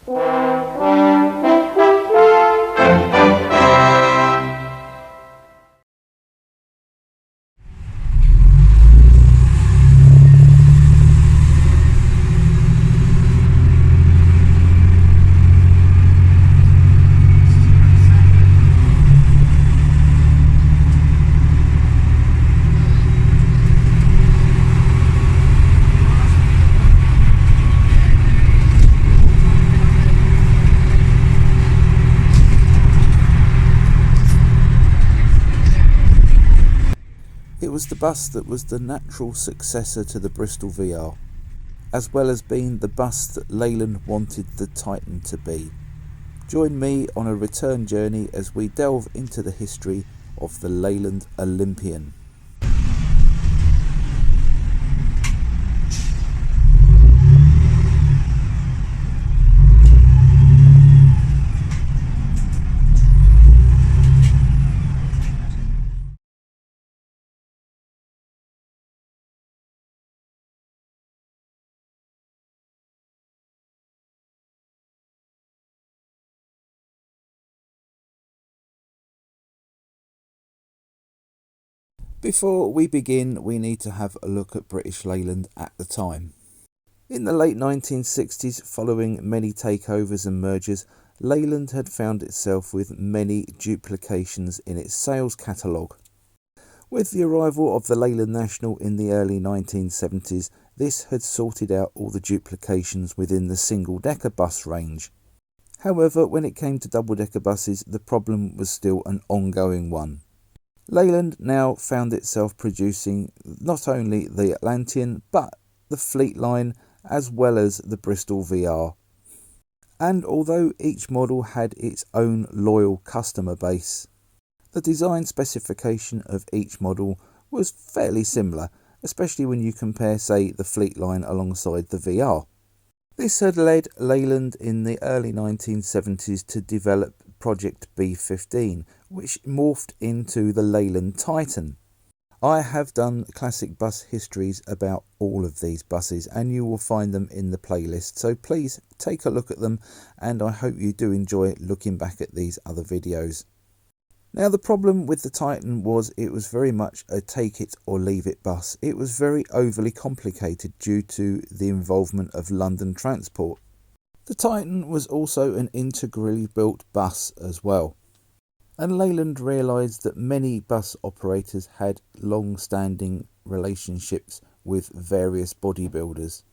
It was the bus that was the natural successor to the Bristol VR, as well as being the bus that Leyland wanted the Titan to be. Join me on a return journey as we delve into the history of the Leyland Olympian. Before we begin, we need to have a look at British Leyland at the time. In the late 1960s, following many takeovers and mergers, Leyland had found itself with many duplications in its sales catalogue. With the arrival of the Leyland National in the early 1970s, this had sorted out all the duplications within the single-decker bus range. However, when it came to double-decker buses, the problem was still an ongoing one. Leyland now found itself producing not only the Atlantean but the Fleet line as well as the Bristol VR. And although each model had its own loyal customer base, the design specification of each model was fairly similar, especially when you compare, say, the Fleet line alongside the VR. This had led Leyland in the early 1970s to develop Project B15, which morphed into the Leyland Titan. I have done Classic Bus Histories about all of these buses, and you will find them in the playlist, so please take a look at them, and I hope you do enjoy looking back at these other videos. Now, the problem with the Titan was it was very much a take it or leave it bus. It was very overly complicated due to the involvement of London transport. The Titan was also an integrally built bus as well, and Leyland realised that many bus operators had long-standing relationships with various bodybuilders.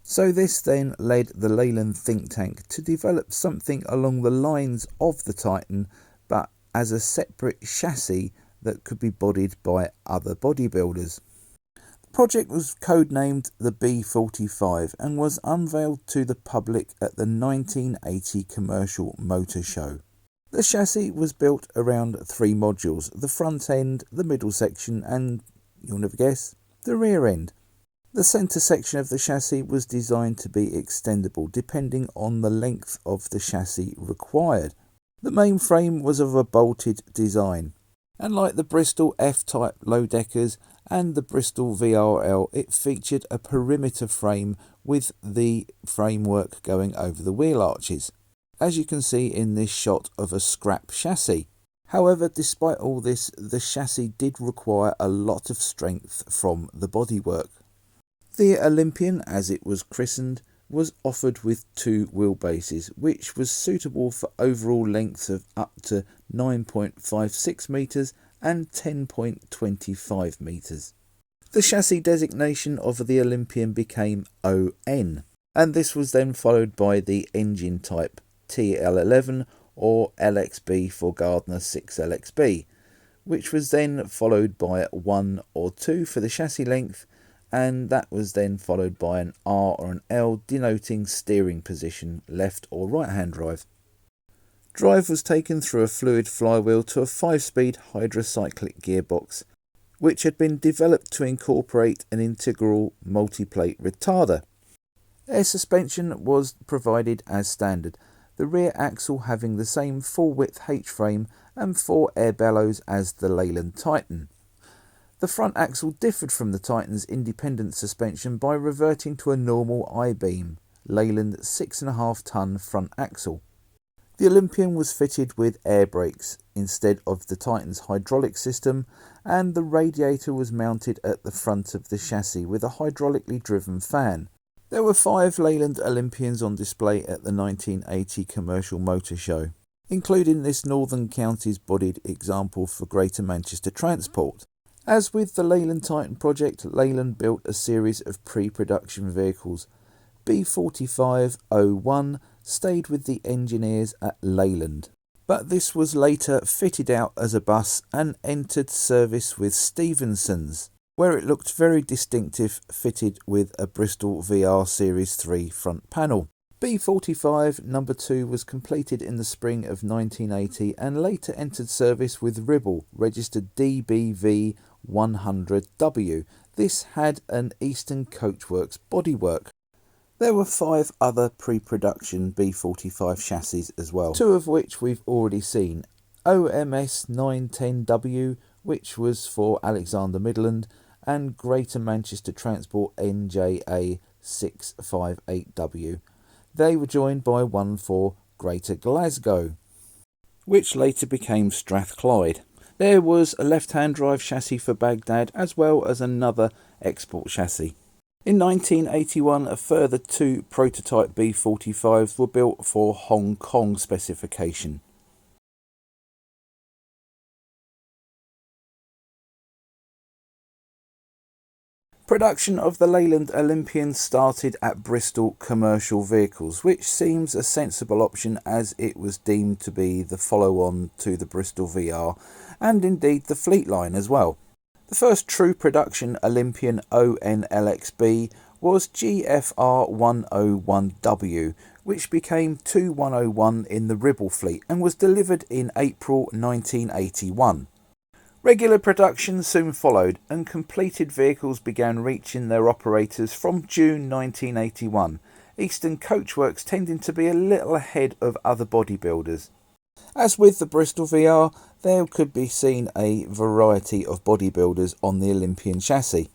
So this then led the Leyland think tank to develop something along the lines of the Titan, but as a separate chassis that could be bodied by other bodybuilders. The project was codenamed the B45 and was unveiled to the public at the 1980 Commercial Motor Show. The chassis was built around 3 modules: the front end, the middle section and, you'll never guess, the rear end. The centre section of the chassis was designed to be extendable depending on the length of the chassis required. The main frame was of a bolted design, and like the Bristol F-type low-deckers and the Bristol VRL, it featured a perimeter frame with the framework going over the wheel arches, as you can see in this shot of a scrap chassis. However, despite all this, the chassis did require a lot of strength from the bodywork. The Olympian, as it was christened, was offered with 2 wheelbases, which was suitable for overall lengths of up to 9.56 metres and 10.25 metres. The chassis designation of the Olympian became ON, and this was then followed by the engine type TL11 or LXB for Gardner 6LXB, which was then followed by 1 or 2 for the chassis length, and that was then followed by an R or an L denoting steering position, left or right hand drive. Drive was taken through a fluid flywheel to a 5-speed hydrocyclic gearbox, which had been developed to incorporate an integral multiplate retarder. Air suspension was provided as standard, the rear axle having the same full width H-frame and 4 air bellows as the Leyland Titan. The front axle differed from the Titan's independent suspension by reverting to a normal I-beam, Leyland 6.5 tonne front axle. The Olympian was fitted with air brakes instead of the Titan's hydraulic system, and the radiator was mounted at the front of the chassis with a hydraulically driven fan. There were 5 Leyland Olympians on display at the 1980 Commercial Motor Show, including this Northern Counties bodied example for Greater Manchester Transport. As with the Leyland Titan project, Leyland built a series of pre-production vehicles. B4501 stayed with the engineers at Leyland, but this was later fitted out as a bus and entered service with Stephenson's, where it looked very distinctive, fitted with a Bristol VR Series 3 front panel. B45 number 2 was completed in the spring of 1980 and later entered service with Ribble, registered DBV 100W. This had an Eastern Coachworks bodywork. There were 5 other pre-production B45 chassis as well, 2 of which we've already seen. OMS 910W, which was for Alexander Midland, and Greater Manchester Transport NJA 658W. They were joined by one for Greater Glasgow, which later became Strathclyde. There was a left-hand drive chassis for Baghdad as well as another export chassis. In 1981, a further 2 prototype B45s were built for Hong Kong specification. Production of the Leyland Olympian started at Bristol Commercial Vehicles, which seems a sensible option as it was deemed to be the follow-on to the Bristol VR and indeed the Fleet line as well. The first true production Olympian ONLXB was GFR 101W, which became 2101 in the Ribble fleet and was delivered in April 1981. Regular production soon followed and completed vehicles began reaching their operators from June 1981, Eastern Coachworks tending to be a little ahead of other bodybuilders. As with the Bristol VR, there could be seen a variety of bodybuilders on the Olympian chassis.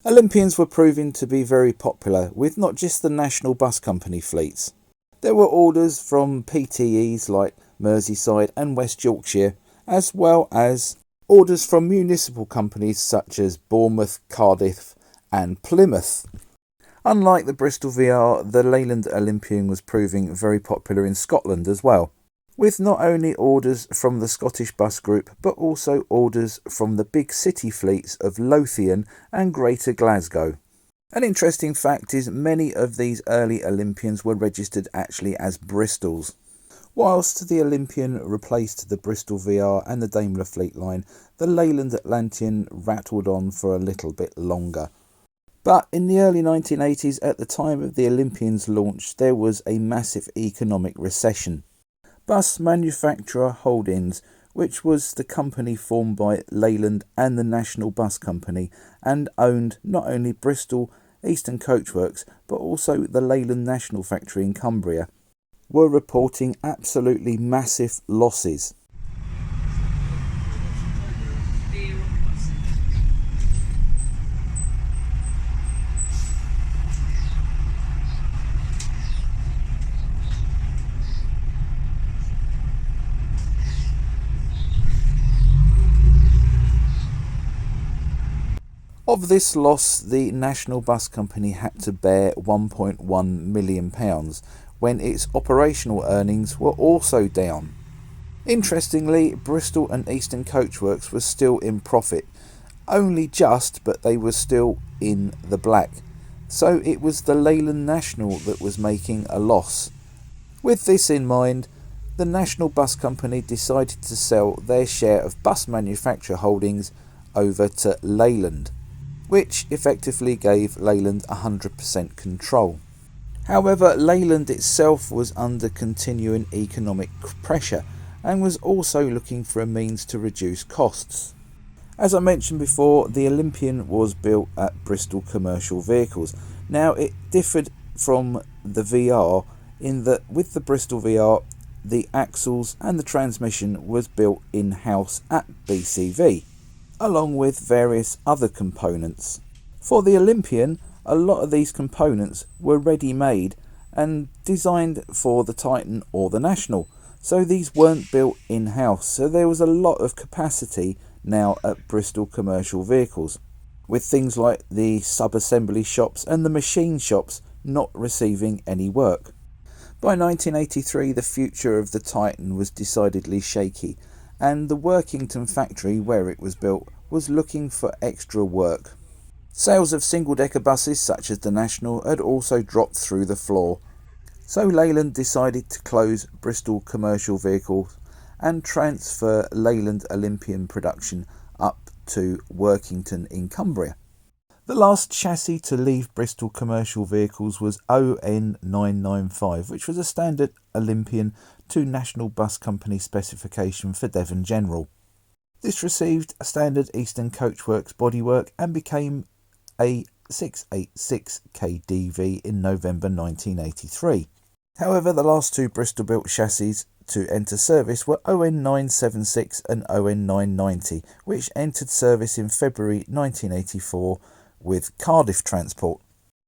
Olympians were proving to be very popular with not just the National Bus Company fleets. There were orders from PTEs like Merseyside and West Yorkshire, as well as orders from municipal companies such as Bournemouth, Cardiff and Plymouth. Unlike the Bristol VR, the Leyland Olympian was proving very popular in Scotland as well, with not only orders from the Scottish Bus Group but also orders from the big city fleets of Lothian and Greater Glasgow. An interesting fact is many of these early Olympians were registered actually as Bristols. Whilst the Olympian replaced the Bristol VR and the Daimler Fleet line, the Leyland Atlantean rattled on for a little bit longer. But in the early 1980s, at the time of the Olympian's launch, there was a massive economic recession. Bus Manufacturer Holdings, which was the company formed by Leyland and the National Bus Company and owned not only Bristol, Eastern Coachworks, but also the Leyland National Factory in Cumbria, were reporting absolutely massive losses. Of this loss, the National Bus Company had to bear £1.1 million when its operational earnings were also down. Interestingly, Bristol and Eastern Coachworks was still in profit, only just, but they were still in the black. So it was the Leyland National that was making a loss. With this in mind, the National Bus Company decided to sell their share of Bus Manufacturer Holdings over to Leyland, which effectively gave Leyland 100% control. However, Leyland itself was under continuing economic pressure and was also looking for a means to reduce costs. As I mentioned before, the Olympian was built at Bristol Commercial Vehicles. Now, it differed from the VR in that with the Bristol VR, the axles and the transmission was built in-house at BCV, along with various other components. For the Olympian, a lot of these components were ready-made and designed for the Titan or the National. So these weren't built in-house, so there was a lot of capacity now at Bristol Commercial Vehicles, with things like the sub-assembly shops and the machine shops not receiving any work. By 1983, the future of the Titan was decidedly shaky, and the Workington factory where it was built was looking for extra work. Sales of single-decker buses such as the National had also dropped through the floor, so Leyland decided to close Bristol Commercial Vehicles and transfer Leyland Olympian production up to Workington in Cumbria. The last chassis to leave Bristol Commercial Vehicles was ON995, which was a standard Olympian to National Bus Company specification for Devon General. This received a standard Eastern Coachworks bodywork and became a 686 kDV in November 1983. However, the last two Bristol-built chassis to enter service were ON976 and ON990, which entered service in February 1984 with Cardiff Transport.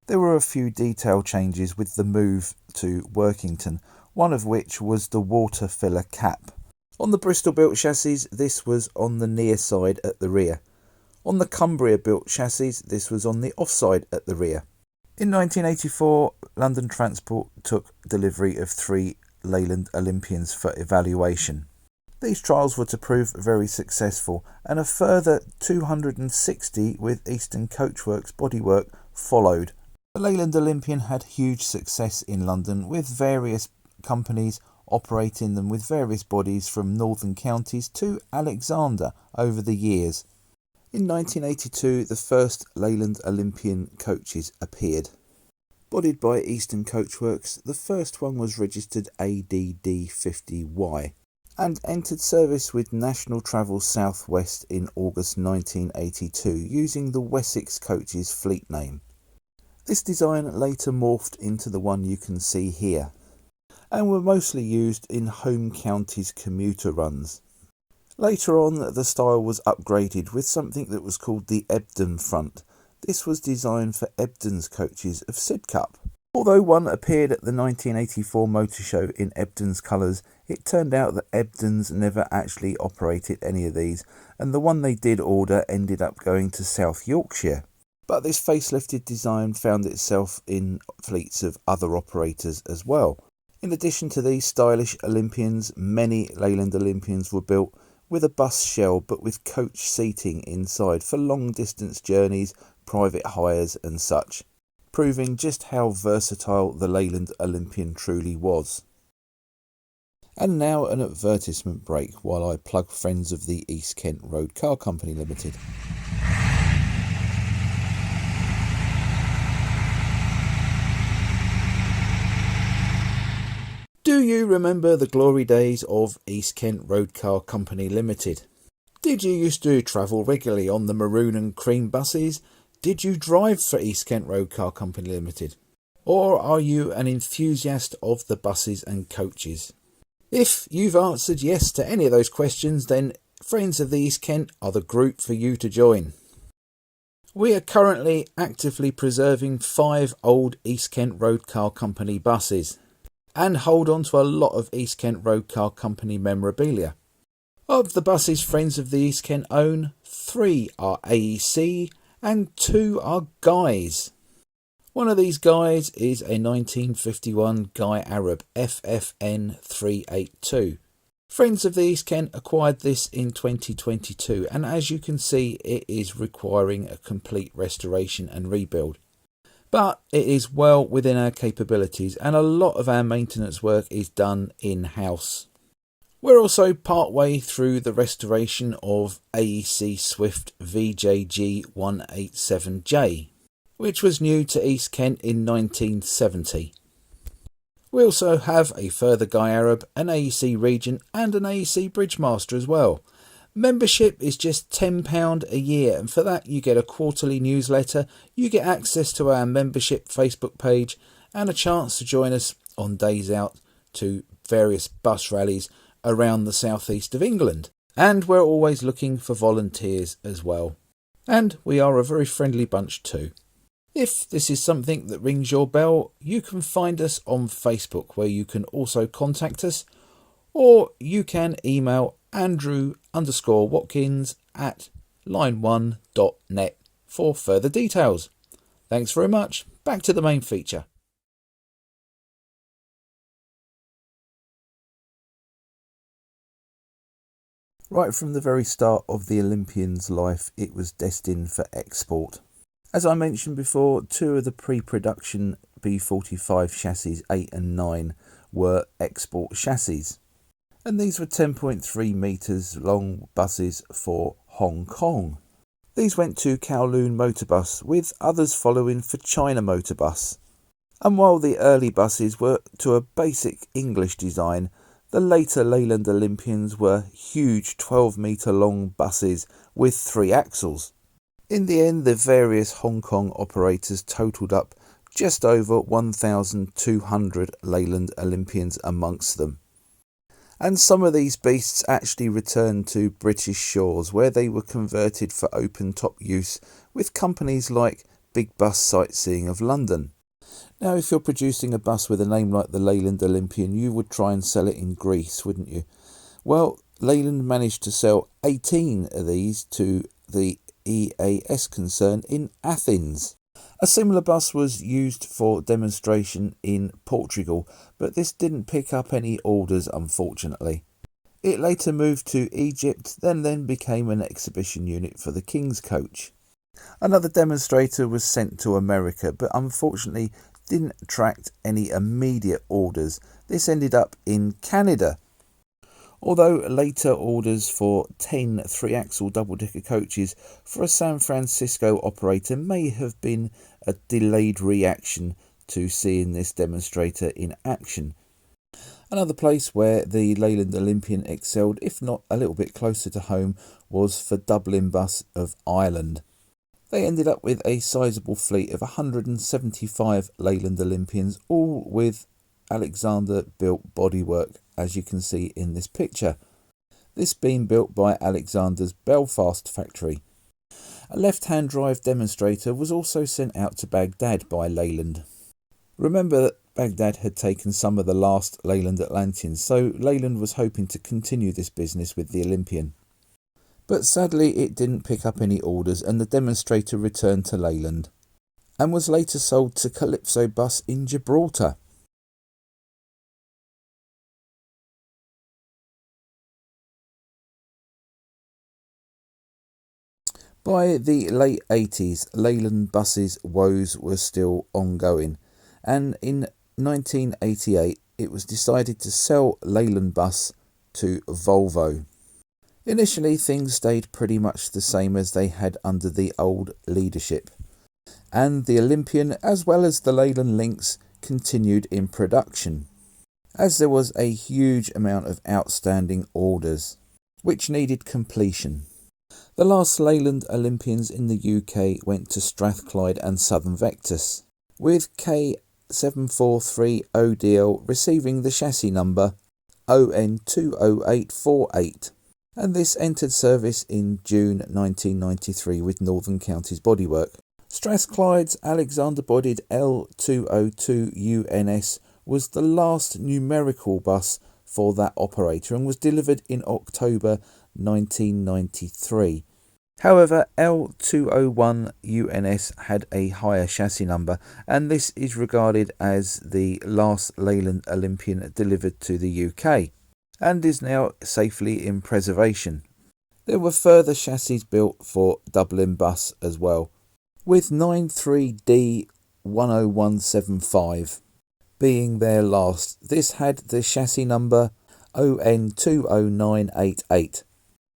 There were a few detail changes with the move to Workington, one of which was the water filler cap. On the Bristol-built chassis, this was on the near side at the rear. On the Cumbria-built chassis, this was on the offside at the rear. In 1984, London Transport took delivery of 3 Leyland Olympians for evaluation. These trials were to prove very successful, and a further 260 with Eastern Coachworks bodywork followed. The Leyland Olympian had huge success in London, with various companies operating them with various bodies from northern counties to Alexander over the years. In 1982, the first Leyland Olympian coaches appeared. Bodied by Eastern Coachworks, the first one was registered ADD50Y and entered service with National Travel South West in August 1982 using the Wessex Coaches fleet name. This design later morphed into the one you can see here, and were mostly used in home counties commuter runs. Later on, the style was upgraded with something that was called the Ebden front. This was designed for Ebden's coaches of Sidcup. Although one appeared at the 1984 motor show in Ebden's colours, it turned out that Ebden's never actually operated any of these, and the one they did order ended up going to South Yorkshire. But this facelifted design found itself in fleets of other operators as well. In addition to these stylish Olympians, many Leyland Olympians were built with a bus shell but with coach seating inside for long distance journeys, private hires and such, proving just how versatile the Leyland Olympian truly was. And now an advertisement break while I plug friends of the East Kent Road Car Company Limited. Do you remember the glory days of East Kent Road Car Company Limited? Did you used to travel regularly on the maroon and cream buses? Did you drive for East Kent Road Car Company Limited? Or are you an enthusiast of the buses and coaches? If you've answered yes to any of those questions, then Friends of the East Kent are the group for you to join. We are currently actively preserving 5 old East Kent Road Car Company buses, and hold on to a lot of East Kent Road Car Company memorabilia. Of the buses Friends of the East Kent own, 3 are AEC and 2 are Guys. One of these Guys is a 1951 Guy Arab FFN 382. Friends of the East Kent acquired this in 2022, and as you can see, it is requiring a complete restoration and rebuild. But it is well within our capabilities, and a lot of our maintenance work is done in-house. We're also partway through the restoration of AEC Swift VJG 187J, which was new to East Kent in 1970. We also have a further Guy Arab, an AEC Regent and an AEC Bridgemaster as well. Membership is just £10 a year, and for that you get a quarterly newsletter, you get access to our membership Facebook page and a chance to join us on days out to various bus rallies around the southeast of England. And we're always looking for volunteers as well. And we are a very friendly bunch too. If this is something that rings your bell, you can find us on Facebook, where you can also contact us, or you can email andrew_watkins@line1.net for further details. Thanks very much. Back to the main feature. Right from the very start of the Olympian's life, it was destined for export. As I mentioned before, two of the pre-production B45 chassis 8 and 9 were export chassis. And these were 10.3 metres long buses for Hong Kong. These went to Kowloon Motorbus, with others following for China Motorbus. And while the early buses were to a basic English design, the later Leyland Olympians were huge 12-metre long buses with 3 axles. In the end, the various Hong Kong operators totalled up just over 1,200 Leyland Olympians amongst them. And some of these beasts actually returned to British shores, where they were converted for open-top use with companies like Big Bus Sightseeing of London. Now, if you're producing a bus with a name like the Leyland Olympian, you would try and sell it in Greece, wouldn't you? Well, Leyland managed to sell 18 of these to the EAS concern in Athens. A similar bus was used for demonstration in Portugal, but this didn't pick up any orders, unfortunately. It later moved to Egypt, then became an exhibition unit for the King's Coach. Another demonstrator was sent to America, but unfortunately didn't attract any immediate orders. This ended up in Canada. Although later orders for 10 3-axle double-decker coaches for a San Francisco operator may have been a delayed reaction to seeing this demonstrator in action. Another place where the Leyland Olympian excelled, if not a little bit closer to home, was for Dublin Bus of Ireland. They ended up with a sizable fleet of 175 Leyland Olympians, all with Alexander-built bodywork, as you can see in this picture. This being built by Alexander's Belfast factory. A left-hand drive demonstrator was also sent out to Baghdad by Leyland. Remember that Baghdad had taken some of the last Leyland Atlanteans, so Leyland was hoping to continue this business with the Olympian. But sadly it didn't pick up any orders, and the demonstrator returned to Leyland, and was later sold to Calypso Bus in Gibraltar. By the late 80s, Leyland Bus's woes were still ongoing, and in 1988 it was decided to sell Leyland Bus to Volvo. Initially things stayed pretty much the same as they had under the old leadership, and the Olympian as well as the Leyland Lynx continued in production, as there was a huge amount of outstanding orders which needed completion. The last Leyland Olympians in the UK went to Strathclyde and Southern Vectis, with K743ODL receiving the chassis number ON20848, and this entered service in June 1993 with Northern Counties Bodywork. Strathclyde's Alexander bodied L202UNS was the last numerical bus for that operator and was delivered in October 1993. However, L201UNS had a higher chassis number, and this is regarded as the last Leyland Olympian delivered to the UK, and is now safely in preservation. There were further chassis built for Dublin Bus as well, with 93D10175 being their last. This had the chassis number ON20988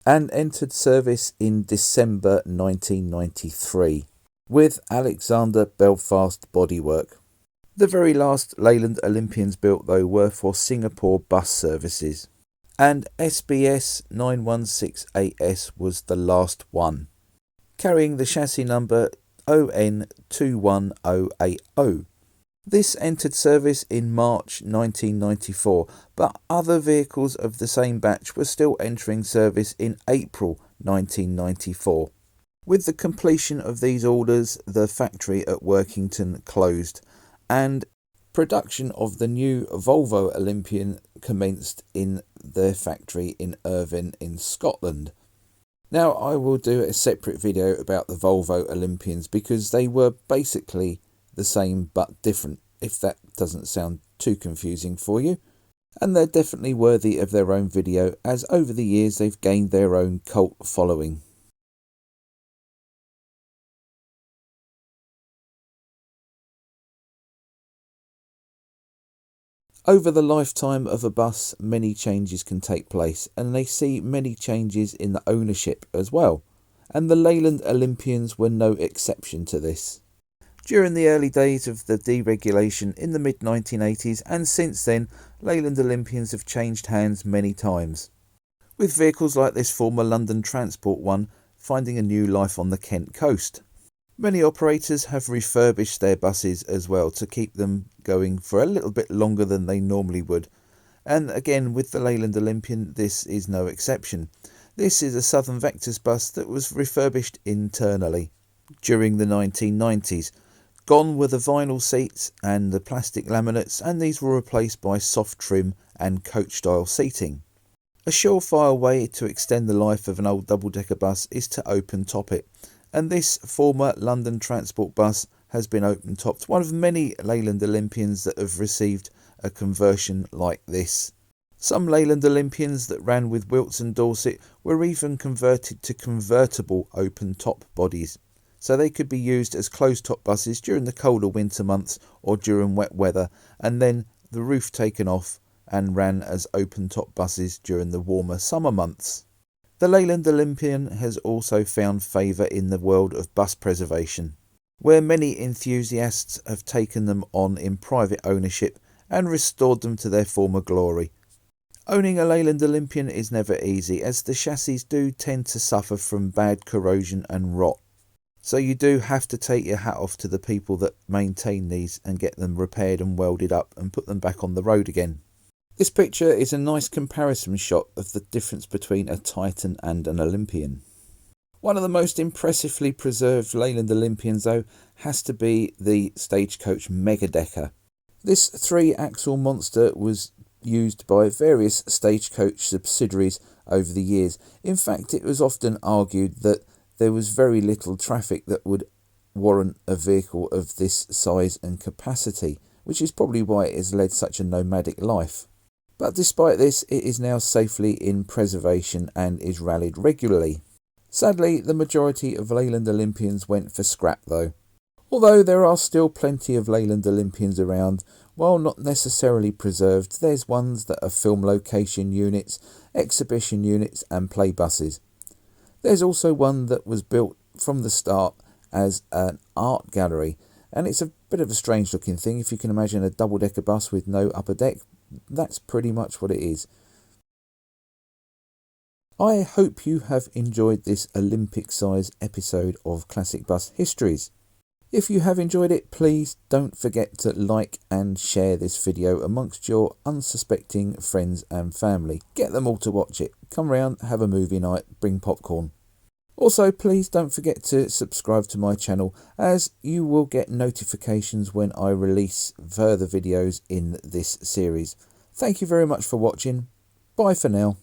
and entered service in December 1993 with Alexander Belfast bodywork. The very last Leyland Olympians built though were for Singapore bus services, and SBS 916AS was the last one, carrying the chassis number ON21080. This entered service in March 1994, but other vehicles of the same batch were still entering service in April 1994. With the completion of these orders, the factory at Workington closed, and production of the new Volvo Olympian commenced in their factory in Irvine in Scotland. Now I will do a separate video about the Volvo Olympians because they were basically the same but different, if that doesn't sound too confusing for you. And they're definitely worthy of their own video, as over the years they've gained their own cult following. Over the lifetime of a bus, many changes can take place, and they see many changes in the ownership as well, and the Leyland Olympians were no exception to this. During the early days of the deregulation in the mid-1980s, and since then, Leyland Olympians have changed hands many times, with vehicles like this former London Transport one finding a new life on the Kent coast. Many operators have refurbished their buses as well to keep them going for a little bit longer than they normally would. And again, with the Leyland Olympian, this is no exception. This is a Southern Vectis bus that was refurbished internally during the 1990s. Gone were the vinyl seats and the plastic laminates, and these were replaced by soft trim and coach-style seating. A surefire way to extend the life of an old double-decker bus is to open-top it. And this former London Transport bus has been open-topped, one of many Leyland Olympians that have received a conversion like this. Some Leyland Olympians that ran with Wilts and Dorset were even converted to convertible open-top bodies, so they could be used as closed-top buses during the colder winter months or during wet weather, and then the roof taken off and ran as open-top buses during the warmer summer months. The Leyland Olympian has also found favour in the world of bus preservation, where many enthusiasts have taken them on in private ownership and restored them to their former glory. Owning a Leyland Olympian is never easy, as the chassis do tend to suffer from bad corrosion and rot. So you do have to take your hat off to the people that maintain these and get them repaired and welded up and put them back on the road again. This picture is a nice comparison shot of the difference between a Titan and an Olympian. One of the most impressively preserved Leyland Olympians though has to be the Stagecoach Megadecker. This 3-axle monster was used by various Stagecoach subsidiaries over the years. In fact, it was often argued that there was very little traffic that would warrant a vehicle of this size and capacity, which is probably why it has led such a nomadic life. But despite this, it is now safely in preservation and is rallied regularly. Sadly, the majority of Leyland Olympians went for scrap though. Although there are still plenty of Leyland Olympians around, while not necessarily preserved, there's ones that are film location units, exhibition units and play buses. There's also one that was built from the start as an art gallery, and it's a bit of a strange looking thing. If you can imagine a double-decker bus with no upper deck, that's pretty much what it is. I hope you have enjoyed this Olympic-size episode of Classic Bus Histories. If you have enjoyed it, please don't forget to like and share this video amongst your unsuspecting friends and family. Get them all to watch it. Come round, have a movie night, bring popcorn. Also, please don't forget to subscribe to my channel, as you will get notifications when I release further videos in this series. Thank you very much for watching. Bye for now.